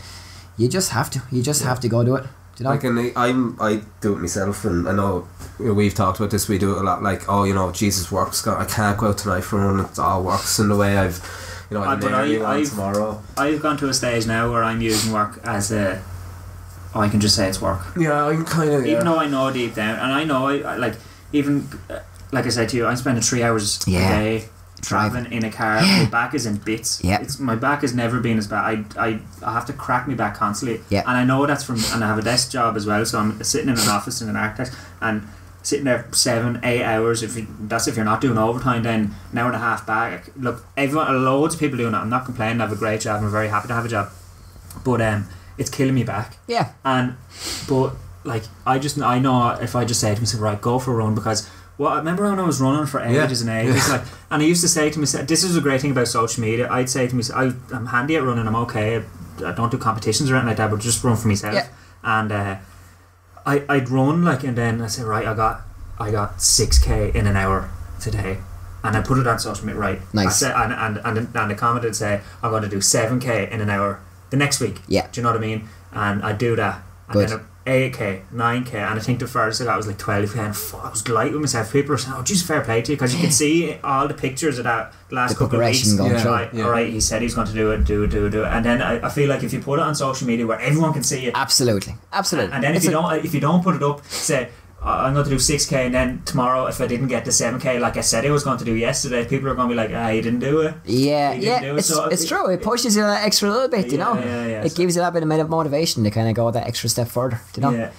you just have to. You just have to go do it. You know? Like, and I do it myself, and I know, you know, we've talked about this. We do it a lot. Like, oh, you know, Jesus, work's gone. I can't go out tonight for a run. It all works in the way I've tomorrow. I've gone to a stage now where I'm using work as a. Oh, I can just say it's work. Yeah, I'm kind of. Even though I know deep down, and I know I like, even like I said to you, I'm spending 3 hours a day traveling in a car. My back is in bits. My back has never been as bad. I have to crack my back constantly. And I know that's from, and I have a desk job as well, so I'm sitting in an office in an architect and sitting there 7-8 hours. If you're not doing overtime, then an hour and a half back. Look, loads of people doing it. I'm not complaining. I have a great job. I'm very happy to have a job, but it's killing me back. But like, I know if I just say to myself, right, go for a run, because I remember when I was running for ages and ages, like, and I used to say to myself, this is a great thing about social media, I'd say to myself, I'm handy at running, I'm okay, I don't do competitions or anything like that, but just run for myself. And I'd run, like, and then I say, right, I got 6k in an hour today, and I put it on social media, right? Nice. I said, and the comment would say, I'm going to do 7k in an hour the next week. Do you know what I mean? And I do that, and then 8k, 9k, and I think the furthest I got was like 12k, and I was delighted with myself. People were saying, oh geez, fair play to you, because you can see all the pictures of that last couple of weeks. Alright, he said he's going to do it, and then I feel like if you put it on social media where everyone can see it, absolutely, and then if you don't put it up, say, I'm going to do 6k, and then tomorrow, if I didn't get the 7k like I said I was going to do yesterday, people are going to be like, you didn't do it. It's true. It pushes you that extra little bit, you know. It gives you that bit of motivation to kind of go that extra step further, you know.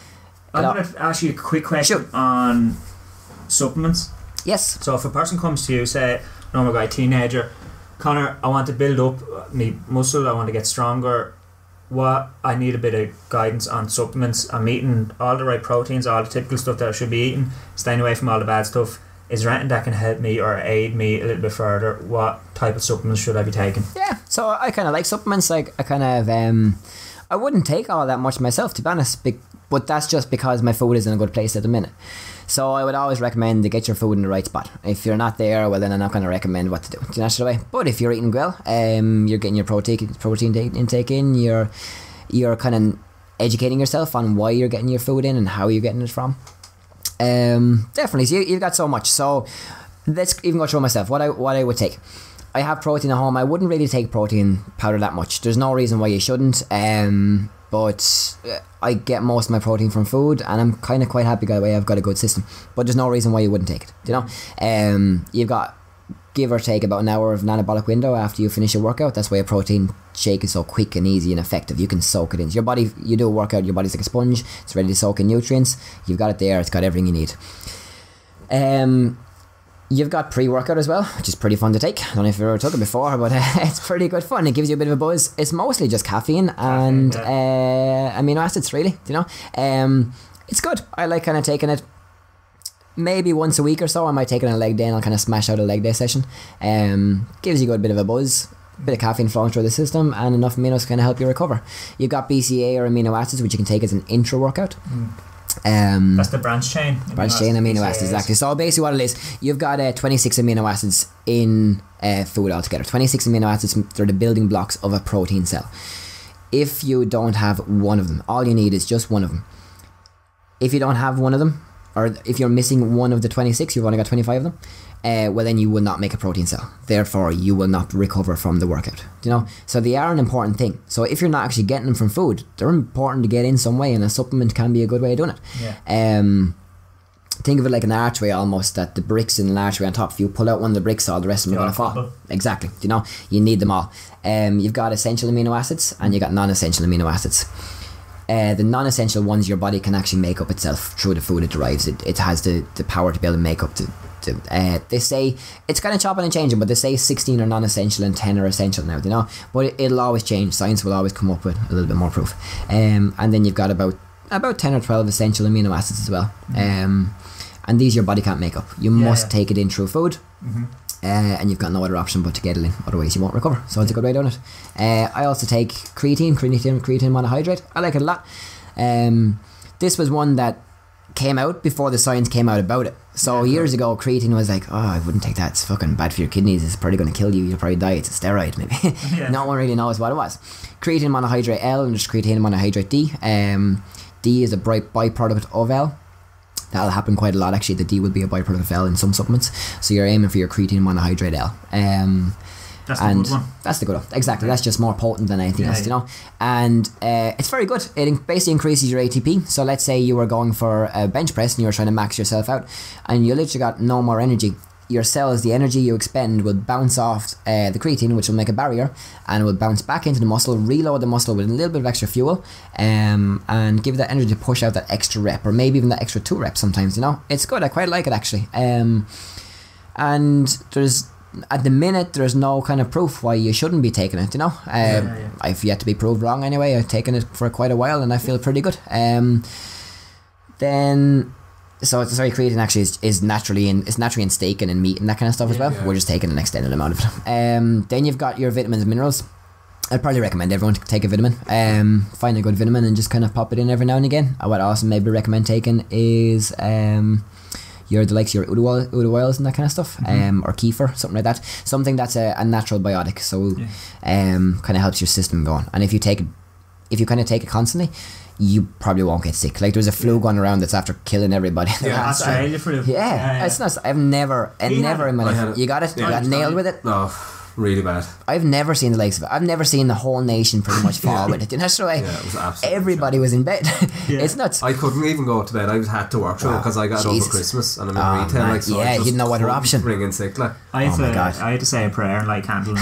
I'm going to ask you a quick question on supplements. Yes. So if a person comes to you, say, normal guy, teenager, Conor, I want to build up my muscle, I want to get stronger, I need a bit of guidance on supplements. I'm eating all the right proteins, all the typical stuff that I should be eating, staying away from all the bad stuff. Is there anything that can help me or aid me a little bit further? What type of supplements should I be taking? Yeah, so I kind of like supplements. Like, I kind of I wouldn't take all that much myself, to be honest, but that's just because my food is in a good place at the minute. So I would always recommend to get your food in the right spot. If you're not there, well, then I'm not going to recommend what to do. Do you know the way? But if you're eating well, you're getting your protein intake in, you're kind of educating yourself on why you're getting your food in and how you're getting it from. Definitely, so you've got so much. So let's even go through myself. What I would take. I have protein at home. I wouldn't really take protein powder that much. There's no reason why you shouldn't. But I get most of my protein from food, and I'm kind of quite happy that way. I've got a good system. But there's no reason why you wouldn't take it. You know, you've got, give or take, about an hour of anabolic window after you finish your workout. That's why a protein shake is so quick and easy and effective. You can soak it into your body. You do a workout, your body's like a sponge. It's ready to soak in nutrients. You've got it there. It's got everything you need. You've got pre-workout as well, which is pretty fun to take. I don't know if you've ever took it before, but it's pretty good fun. It gives you a bit of a buzz. It's mostly just caffeine and amino acids, really. You know, it's good. I like kind of taking it maybe once a week or so. I might take it on a leg day and I'll kind of smash out a leg day session. Gives you a good bit of a buzz, a bit of caffeine flowing through the system, and enough aminos to kind of help you recover. You've got BCA or amino acids, which you can take as an intra workout. That's the branch chain amino acids, exactly. So basically what it is, you've got 26 amino acids in food altogether. 26 amino acids, they're the building blocks of a protein cell. If you don't have one of them, all you need is just one of them. If you don't have one of them, or if you're missing one of the 26, you've only got 25 of them, well then you will not make a protein cell. Therefore, you will not recover from the workout. You know, so they are an important thing. So if you're not actually getting them from food, they're important to get in some way, and a supplement can be a good way of doing it. Yeah. Think of it like an archway almost, that the bricks in an archway on top, if you pull out one of the bricks, all the rest of them are going to fall. Exactly. You know, you need them all. You've got essential amino acids and you've got non-essential amino acids. The non-essential ones your body can actually make up itself through the food it derives. It has the power to be able to make up they say, it's kind of chopping and changing, but they say 16 are non-essential and 10 are essential now, you know, but it'll always change. Science will always come up with a little bit more proof. And then you've got about 10 or 12 essential amino acids as well. And these your body can't make up. You must take it in through food. And you've got no other option but to get it in, otherwise you won't recover. So it's a good way of doing it. I also take creatine monohydrate. I like it a lot. This was one that came out before the science came out about it. So years ago, creatine was like, oh, I wouldn't take that, it's fucking bad for your kidneys, it's probably going to kill you, you'll probably die, it's a steroid maybe. No one really knows what it was. Creatine monohydrate L and there's creatine monohydrate D. D is a byproduct of L. That'll happen quite a lot actually. The D will be a byproduct of L in some supplements. So you're aiming for your creatine monohydrate L. That's the good one. That's the good one. Exactly. That's just more potent than anything else, you know. And it's very good. It basically increases your ATP. So let's say you were going for a bench press and you were trying to max yourself out and you literally got no more energy. Your cells, the energy you expend will bounce off the creatine, which will make a barrier, and will bounce back into the muscle, reload the muscle with a little bit of extra fuel, and give that energy to push out that extra rep, or maybe even that extra 2 reps sometimes, you know. It's good. I quite like it actually. And there's, at the minute, there's no kind of proof why you shouldn't be taking it, you know. I've yet to be proved wrong anyway. I've taken it for quite a while and I feel pretty good. Creatine actually is naturally in steak and in meat and that kind of stuff as well. We're just taking an extended amount of it. Then you've got your vitamins and minerals. I'd probably recommend everyone to take a vitamin. Find a good vitamin and just kind of pop it in every now and again. What I also maybe recommend taking is your udu oils and that kind of stuff, or kefir, something like that. Something that's a natural biotic, so kind of helps your system going. And if you kind of take it constantly, you probably won't get sick. Like there's a flu going around that's after killing everybody. Australia flu. It's not. I've never in my life. You got it. You got nailed with it. No, really bad. I've never seen the likes of it. I've never seen the whole nation pretty much fall with it. You know, so it was absolutely everybody was in bed. It's nuts. I couldn't even go to bed. I had to work through it because I got it over Christmas and I'm in retail. Like, so you didn't know what other option. Ringing sick, like. I had to say a prayer and light candles.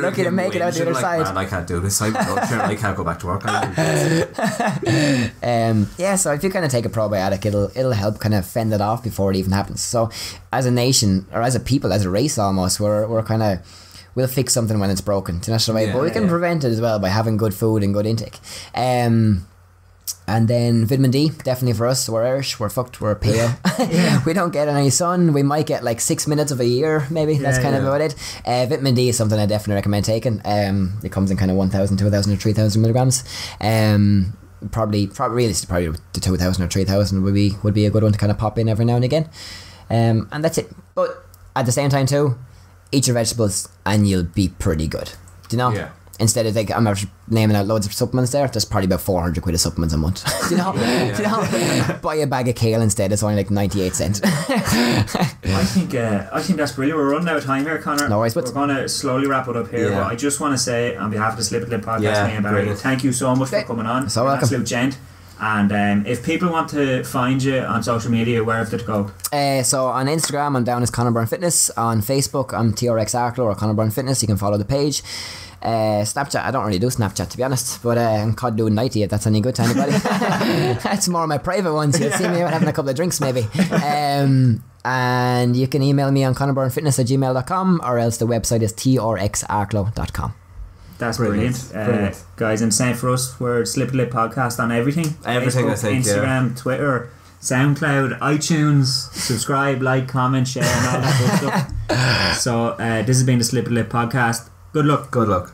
Lucky to make it out the other side. Man, I can't do this. I can't go back to work. So if you kind of take a probiotic, it'll help kind of fend it off before it even happens. So as a nation, or as a people, as a race almost, we're kind of, we'll fix something when it's broken, but we can prevent it as well by having good food and good intake. And then vitamin D, definitely for us. We're Irish, we're fucked, we're pale. We don't get any sun. We might get like 6 minutes of a year, maybe. That's kind of about it. Vitamin D is something I definitely recommend taking. It comes in kind of 1,000, 2,000 or 3,000 milligrams. Probably the 2,000 or 3,000 would be a good one to kind of pop in every now and again. And that's it. But at the same time too, eat your vegetables and you'll be pretty good. Do you know? instead of like I'm not naming out loads of supplements there's probably about 400 quid of supplements a month. Do you know? Buy a bag of kale instead, it's only like 98 cents. I think that's brilliant. We're running out of time here, Conor. No worries, we're going to slowly wrap it up here, but I just want to say on behalf of the Slip It Lip podcast, me and Barry, thank you so much for coming on. So welcome. Absolute gent. And if people want to find you on social media, where have they to go? So on Instagram I'm down as Conor Byrne Fitness. On Facebook I'm TRX Arklow or Conor Byrne Fitness. You can follow the page. Snapchat, I don't really do Snapchat to be honest, but I'm caught doing 90 if that's any good to anybody. That's more of my private ones. You'll see me having a couple of drinks maybe. And you can email me on conorbyrnefitness@gmail.com, or else the website is trxarklow.com. That's brilliant. Guys, and same for us, we're Slip It Lip podcast on everything Facebook, I think, Instagram, Twitter, SoundCloud, iTunes. Subscribe, like, comment, share and all that good stuff. So this has been the Slip It Lip podcast. Good luck.